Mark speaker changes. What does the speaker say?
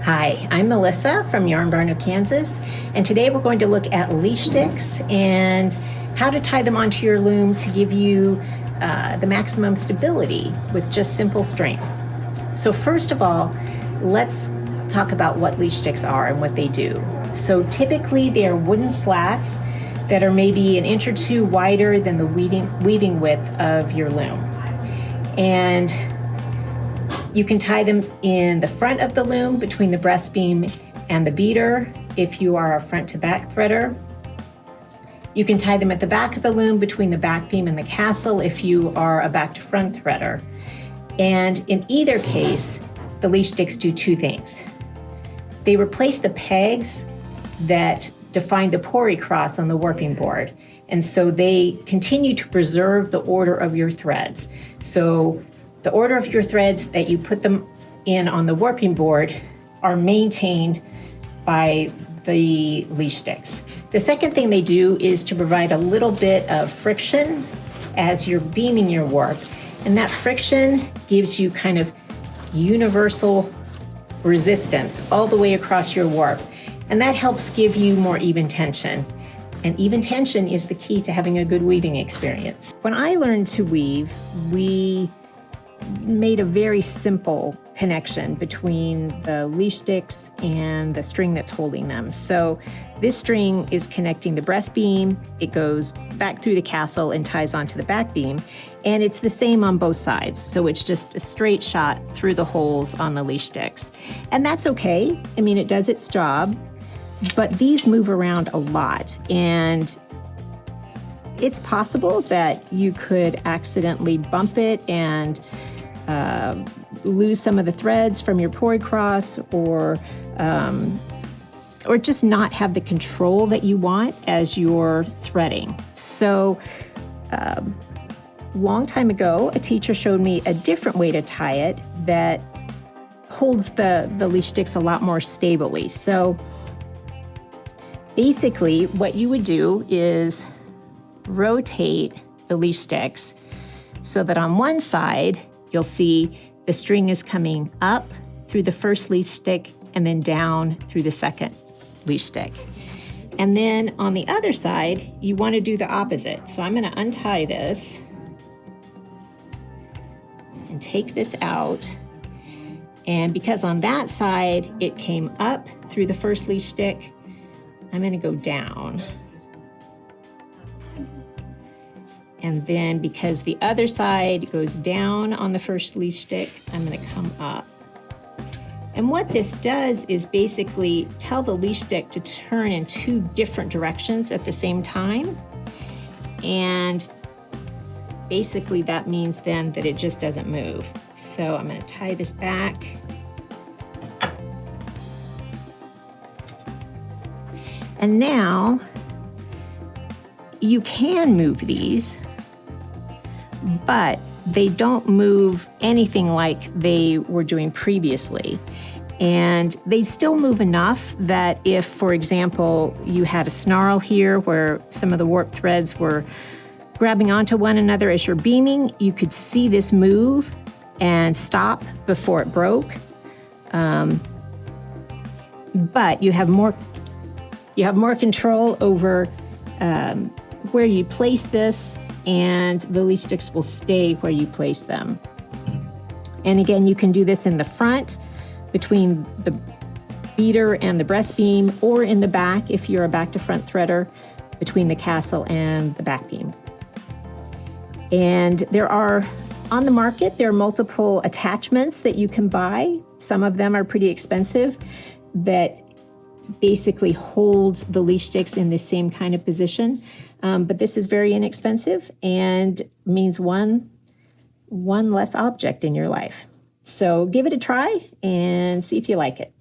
Speaker 1: Hi, I'm Melissa from Yarn Barn of Kansas, and today we're going to look at leash sticks and how to tie them onto your loom to give you the maximum stability with just simple string. So first of all, let's talk about what leash sticks are and what they do. So typically they are wooden slats that are maybe an inch or two wider than the weaving width of your loom. And you can tie them in the front of the loom between the breast beam and the beater if you are a front to back threader. You can tie them at the back of the loom between the back beam and the castle if you are a back to front threader. And in either case, the leash sticks do two things. They replace the pegs that define the pori cross on the warping board. And so they continue to preserve the order of your threads. So the order of your threads that you put them in on the warping board are maintained by the leash sticks. The second thing they do is to provide a little bit of friction as you're beaming your warp. And that friction gives you kind of universal resistance all the way across your warp. And that helps give you more even tension. And even tension is the key to having a good weaving experience. When I learned to weave, we made a very simple connection between the leash sticks and the string that's holding them. So this string is connecting the breast beam, it goes back through the castle and ties onto the back beam, and it's the same on both sides. So it's just a straight shot through the holes on the leash sticks. And that's okay. I mean, it does its job, but these move around a lot, and it's possible that you could accidentally bump it and lose some of the threads from your pori cross, or just not have the control that you want as you're threading. So long time ago, a teacher showed me a different way to tie it that holds the leash sticks a lot more stably. So basically what you would do is rotate the leash sticks so that on one side you'll see the string is coming up through the first leash stick and then down through the second leash stick. And then on the other side, you want to do the opposite. So I'm going to untie this and take this out. And because on that side it came up through the first leash stick, I'm going to go down. And then because the other side goes down on the first leash stick, I'm going to come up. And what this does is basically tell the leash stick to turn in two different directions at the same time. And basically that means then that it just doesn't move. So I'm going to tie this back. And now you can move these, but they don't move anything like they were doing previously. And they still move enough that if, for example, you had a snarl here where some of the warp threads were grabbing onto one another as you're beaming, you could see this move and stop before it broke. But you have more control over where you place this, and the leash sticks will stay where you place them. And again, you can do this in the front between the beater and the breast beam, or in the back if you're a back to front threader between the castle and the back beam. And there are, on the market, there are multiple attachments that you can buy. Some of them are pretty expensive that basically hold the leash sticks in the same kind of position. But this is very inexpensive and means one less object in your life. So give it a try and see if you like it.